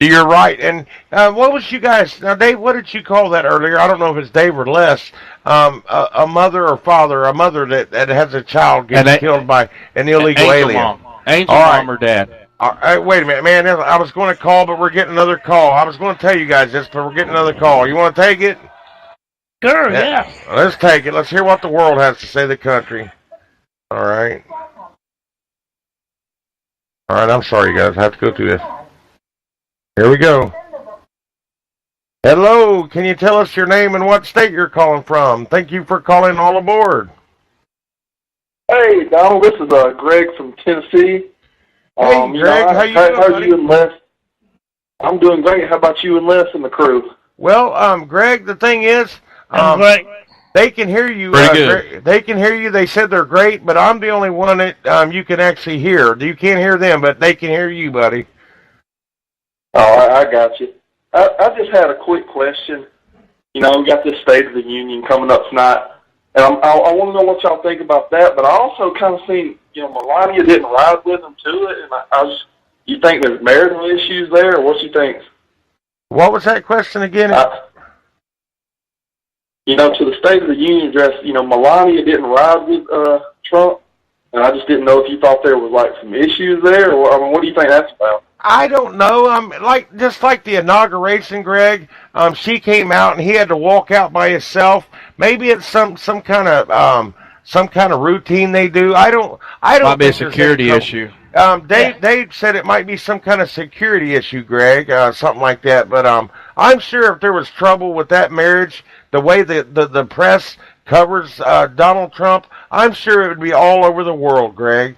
You're right. And what was you guys? Now, Dave, what did you call that earlier? I don't know if it's Dave or Les. A mother or father, a mother that has a child gets killed by an illegal alien. Angel mom or dad. All right, wait a minute, man. I was going to call, but we're getting another call. I was going to tell you guys this, but we're getting another call. You want to take it? Sure, yeah. Let's take it. Let's hear what the world has to say, the country. All right. All right, I'm sorry, guys. I have to go through this. Here we go. Hello, can you tell us your name and what state you're calling from? Thank you for calling all aboard. Hey, Donald, this is Greg from Tennessee. Hey, Greg, how you doing, buddy? You and Les? I'm doing great. How about you and Les and the crew? Well, Greg, the thing is, they can hear you. They can hear you. They said they're great, but I'm the only one that you can actually hear. You can't hear them, but they can hear you, buddy. Oh, I got you. I just had a quick question. You know, we got this State of the Union coming up tonight, and I want to know what y'all think about that. But I also kind of seen, Melania didn't ride with them to it, and you think there's marital issues there, or what you think? What was that question again? To the State of the Union address, Melania didn't ride with Trump, and I just didn't know if you thought there was like some issues there, or what do you think that's about? I don't know. Just like the inauguration, Greg. She came out and he had to walk out by himself. Maybe it's some kind of routine they do. I don't. Might be a think there's any security trouble. issue. They said it might be some kind of security issue, Greg, something like that. But I'm sure if there was trouble with that marriage, the way the press covers Donald Trump, I'm sure it would be all over the world, Greg.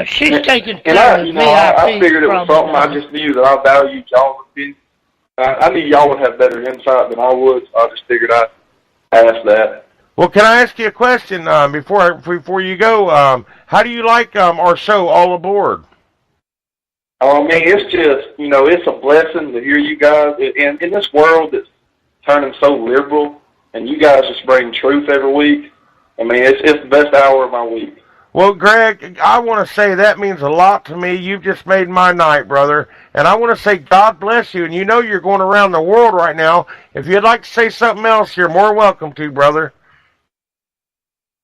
She's taking And I figured it was something. I just knew that I valued y'all's opinion. I knew y'all would have better insight than I would, so I just figured I'd ask that. Well, can I ask you a question before you go? How do you like our show, All Aboard? I mean, it's just, it's a blessing to hear you guys. In this world that's turning so liberal, and you guys just bring truth every week, I mean, it's the best hour of my week. Well, Greg, I want to say that means a lot to me. You've just made my night, brother. And I want to say God bless you. And you know you're going around the world right now. If you'd like to say something else, you're more welcome to, brother.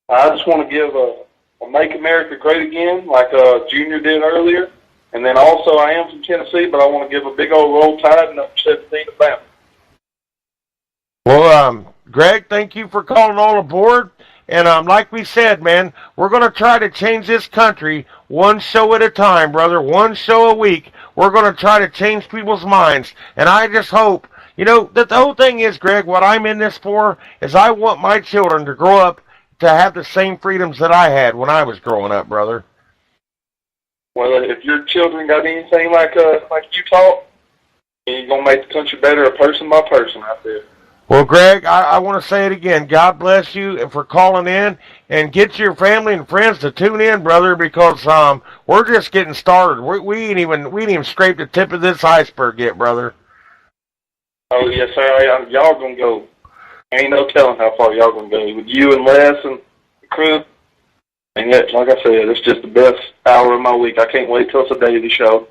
I just want to give a Make America Great Again, like Junior did earlier. And then also, I am from Tennessee, but I want to give a big old Roll Tide and number 17 to Bama. Well, Greg, thank you for calling All Aboard. And like we said, man, we're going to try to change this country one show at a time, brother, one show a week. We're going to try to change people's minds. And I just hope, that the whole thing is, Greg, what I'm in this for is I want my children to grow up to have the same freedoms that I had when I was growing up, brother. Well, if your children got anything like you taught, you're going to make the country better person by person out there. Well, Greg, I want to say it again. God bless you for calling in, and get your family and friends to tune in, brother, because we're just getting started. We ain't even scraped the tip of this iceberg yet, brother. Oh yes, sir. Y'all gonna go. Ain't no telling how far y'all gonna go with you and Les and the crew. And yet, like I said, it's just the best hour of my week. I can't wait till it's a daily show.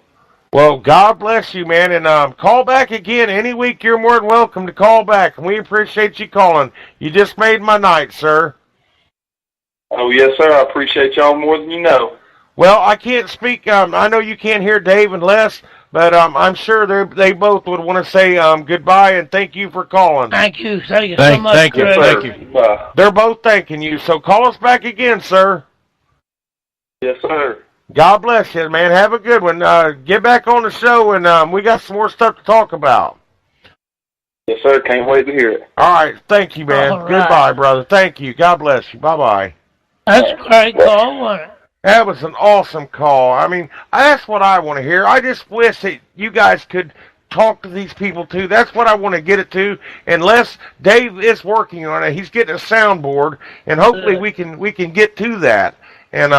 Well, God bless you, man, and call back again any week. You're more than welcome to call back, and we appreciate you calling. You just made my night, sir. Oh, yes, sir. I appreciate y'all more than you know. Well, I can't speak. I know you can't hear Dave and Les, but I'm sure they both would want to say goodbye and thank you for calling. Thank you. Thank you so much. Thank you. Greg. Thank you. Bye. They're both thanking you, so call us back again, sir. Yes, sir. God bless you, man. Have a good one. Get back on the show, and we got some more stuff to talk about. Yes, sir. Can't wait to hear it. All right. Thank you, man. All right. Goodbye, brother. Thank you. God bless you. Bye-bye. That's a great call, wasn't it? That was an awesome call. I mean, that's what I want to hear. I just wish that you guys could talk to these people, too. That's what I want to get it to. Unless Dave is working on it. He's getting a soundboard, and hopefully we can get to that. And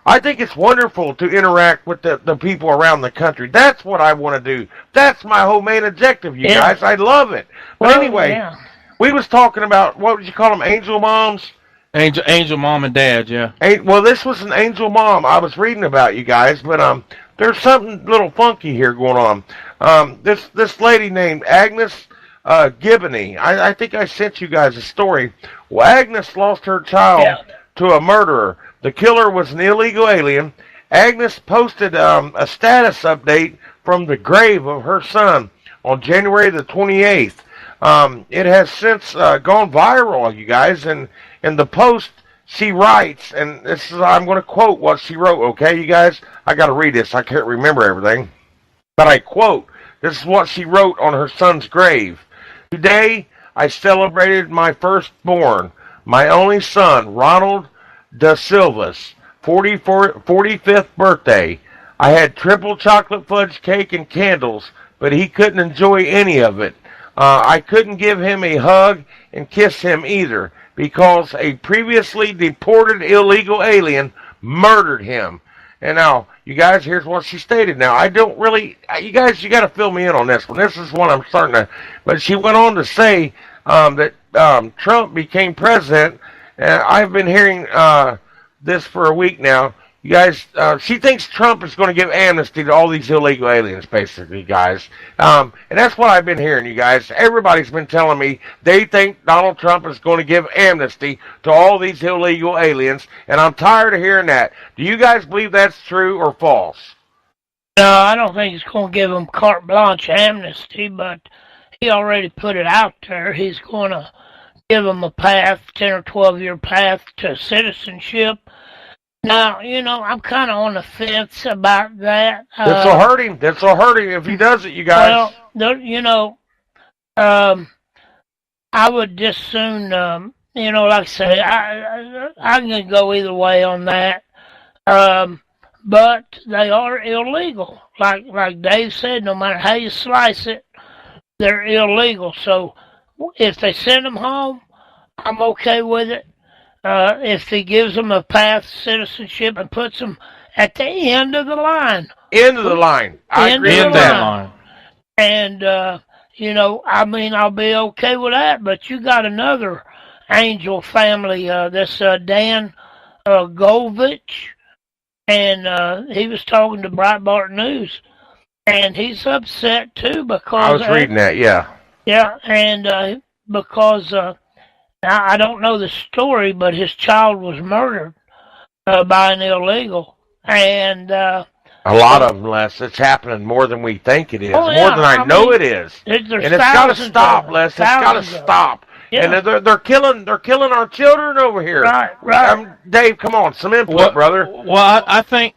I think it's wonderful to interact with the people around the country. That's what I want to do. That's my whole main objective, you guys. I love it. But anyway, we was talking about, what would you call them, angel moms? Angel mom and dad, yeah. Well, this was an angel mom I was reading about, you guys, but there's something a little funky here going on. This lady named Agnes Gibney, I think I sent you guys a story. Well, Agnes lost her child to a murderer. The killer was an illegal alien. Agnes posted a status update from the grave of her son on January the 28th. It has since gone viral, you guys, and in the post she writes, and this is, I'm going to quote what she wrote, okay, you guys? I got to read this. I can't remember everything. But I quote, this is what she wrote on her son's grave. Today, I celebrated my firstborn, my only son, Ronald Da Silva's 45th birthday. I had triple chocolate fudge cake and candles, but he couldn't enjoy any of it. I couldn't give him a hug and kiss him either, because a previously deported illegal alien murdered him. And now, you guys, here's what she stated. Now, I don't really, you guys, you got to fill me in on this one. This is what I'm starting to, but she went on to say that Trump became president, and I've been hearing this for a week now. You guys, she thinks Trump is going to give amnesty to all these illegal aliens, basically, guys. And that's what I've been hearing, you guys. Everybody's been telling me they think Donald Trump is going to give amnesty to all these illegal aliens, and I'm tired of hearing that. Do you guys believe that's true or false? No, I don't think he's going to give them carte blanche amnesty, but he already put it out there. He's going to give them a path, 10 or 12-year path to citizenship. Now, I'm kind of on the fence about that. This will hurt him. This will hurt him if he does it, you guys. Well, I would just soon, like I say, I can go either way on that. But they are illegal. Like Dave said, no matter how you slice it, they're illegal. So if they send them home, I'm okay with it. If he gives them a path to citizenship and puts them at the end of the line. End of the line. I agree with that line. And, I'll be okay with that. But you got another Angel family, this Dan Govich, and he was talking to Breitbart News, and he's upset too because I was reading that, yeah. Yeah, and because now I don't know the story, but his child was murdered by an illegal, and a lot of them, Les. It's happening more than we think it is, more than I know it is, and it's got to stop, Les. It's got to stop. Yeah. And they're killing our children over here. Right. Dave, come on, some input, brother. Well, I think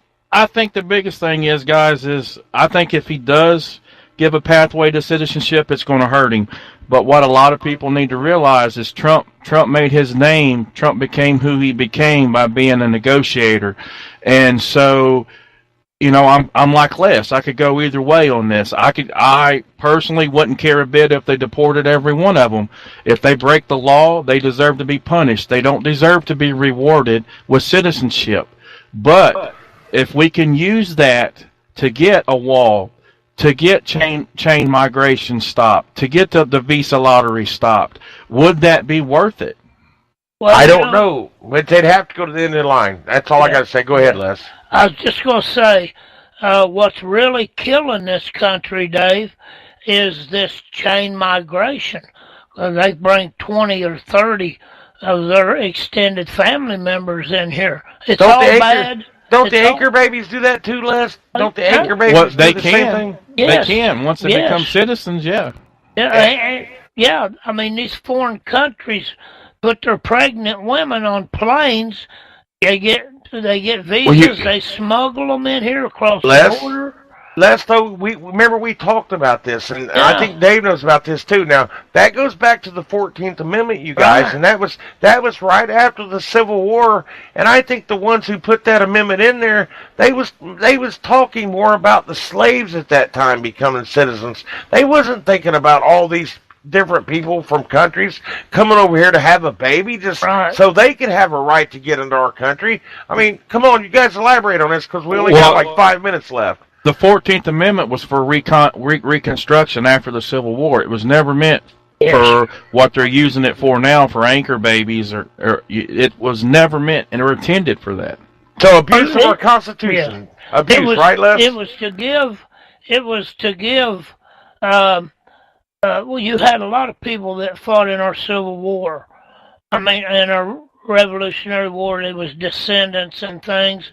the biggest thing is, guys, I think if he does give a pathway to citizenship, it's going to hurt him. But what a lot of people need to realize is Trump made his name. Trump became who he became by being a negotiator, and so. I'm like Les. I could go either way on this. I personally wouldn't care a bit if they deported every one of them. If they break the law, they deserve to be punished. They don't deserve to be rewarded with citizenship. But if we can use that to get a wall, to get chain migration stopped, to get the visa lottery stopped, would that be worth it? Well, I don't know. But they'd have to go to the end of the line. That's all I got to say. Go ahead, Les. I was just going to say, what's really killing this country, Dave, is this chain migration. They bring 20 or 30 of their extended family members in here. It's all bad. Don't the anchor babies do that too, Les? Don't the anchor babies do the same thing? Yes. They can. Once they become citizens, yeah. Yeah, I mean, these foreign countries put their pregnant women on planes. They get visas. They smuggle them in here across the border. Les, though, we talked about this, and I think Dave knows about this too. Now that goes back to the 14th Amendment, you guys, and that was right after the Civil War. And I think the ones who put that amendment in there, they was talking more about the slaves at that time becoming citizens. They wasn't thinking about all these different people from countries coming over here to have a baby just so they could have a right to get into our country. I mean, come on, you guys elaborate on this because we only got like 5 minutes left. The 14th Amendment was for Reconstruction after the Civil War. It was never meant for what they're using it for now, for anchor babies, or it was never meant and intended for that. So abuse of our Constitution. Yeah. Abuse, right, Les? It was to give well, you had a lot of people that fought in our Civil War. I mean, in our Revolutionary War, it was descendants and things,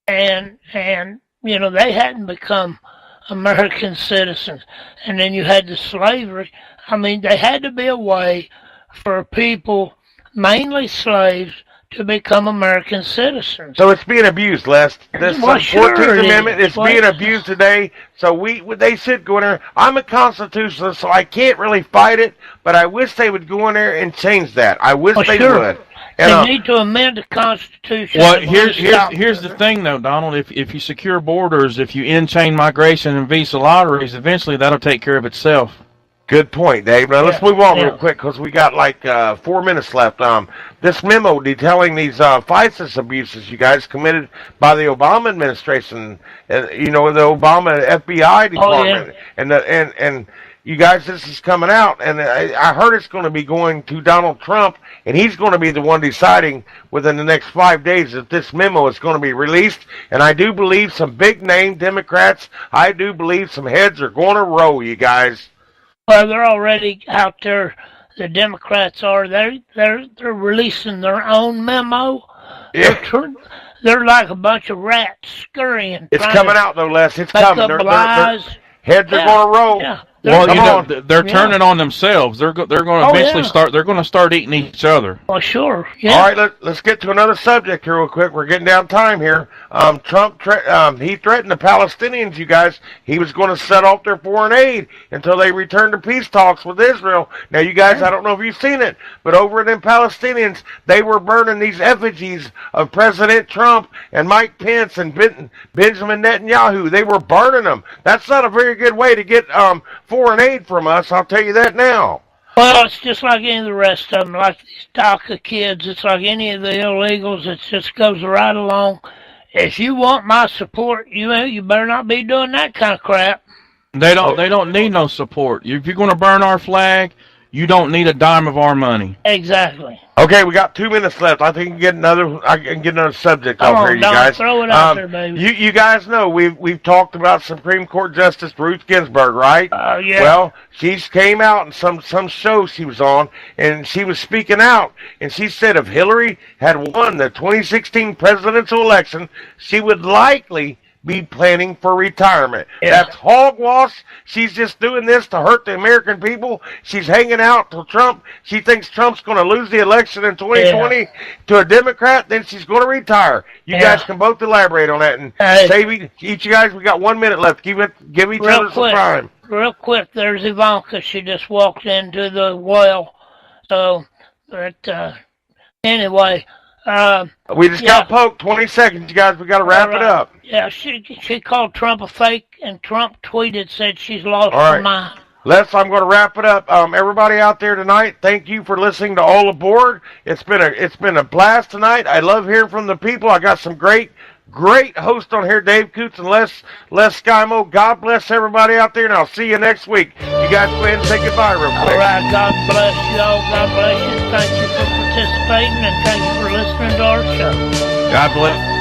and they hadn't become American citizens. And then you had the slavery. I mean, there had to be a way for people, mainly slaves, to become American citizens. So it's being abused, Les. This 14th Amendment is being abused today. So they should go in there. I'm a constitutionalist, so I can't really fight it, but I wish they would go in there and change that. I wish they would. And, they need to amend the Constitution. Well, here's the thing, though, Donald. If you secure borders, if you end chain migration and visa lotteries, eventually that'll take care of itself. Good point, Dave. Now let's move on real quick because we got like 4 minutes left. This memo detailing these FISA abuses, you guys, committed by the Obama administration, and the Obama FBI department, and you guys, this is coming out, and I heard it's going to be going to Donald Trump, and he's going to be the one deciding within the next 5 days if this memo is going to be released. And I do believe some big name Democrats, I do believe some heads are going to roll, you guys. Well, they're already out there. The Democrats are. They're releasing their own memo. Yeah. they're like a bunch of rats scurrying. It's coming out though, Les. It's coming. Heads are going to roll. Yeah. Well, they're turning on themselves. They're going to eventually start. They're going to start eating each other. Well, sure. Yeah. All right, let's get to another subject here real quick. We're getting down time here. Trump he threatened the Palestinians. You guys, he was going to set off their foreign aid until they returned to peace talks with Israel. Now, you guys, I don't know if you've seen it, but over in Palestinians, they were burning these effigies of President Trump and Mike Pence and Benjamin Netanyahu. They were burning them. That's not a very good way to get foreign aid from us, I'll tell you that now. Well, it's just like any of the rest of them, like these DACA kids. It's like any of the illegals. It just goes right along. If you want my support, you better not be doing that kind of crap. They don't need no support. If you're going to burn our flag, you don't need a dime of our money. Exactly. Okay, we got 2 minutes left. I think I can get another subject off here, you guys. Throw it out there, baby. You guys know we've talked about Supreme Court Justice Ruth Ginsburg, right? Yeah. Well, she came out in some show she was on, and she was speaking out, and she said if Hillary had won the 2016 presidential election, she would likely be planning for retirement. Yeah. That's hogwash. She's just doing this to hurt the American people. She's hanging out till Trump. She thinks Trump's going to lose the election in 2020 to a Democrat. Then she's going to retire. You guys can both elaborate on that and save each you guys. We got 1 minute left. Give each other some time. Real quick. There's Ivanka. She just walked into the well. So, but anyway. We just got poked. 20 seconds, you guys. We got to wrap it up. Yeah, she called Trump a fake, and Trump tweeted, said she's lost her mind. Les, I'm going to wrap it up. Everybody out there tonight, thank you for listening to All Aboard. It's been a blast tonight. I love hearing from the people. I got some great hosts on here, Dave Coots and Les Skymo. God bless everybody out there, and I'll see you next week. You guys go ahead and say goodbye real quick. All right, God bless you all. God bless you. Thank you for participating, and thank you for listening to our show. God bless.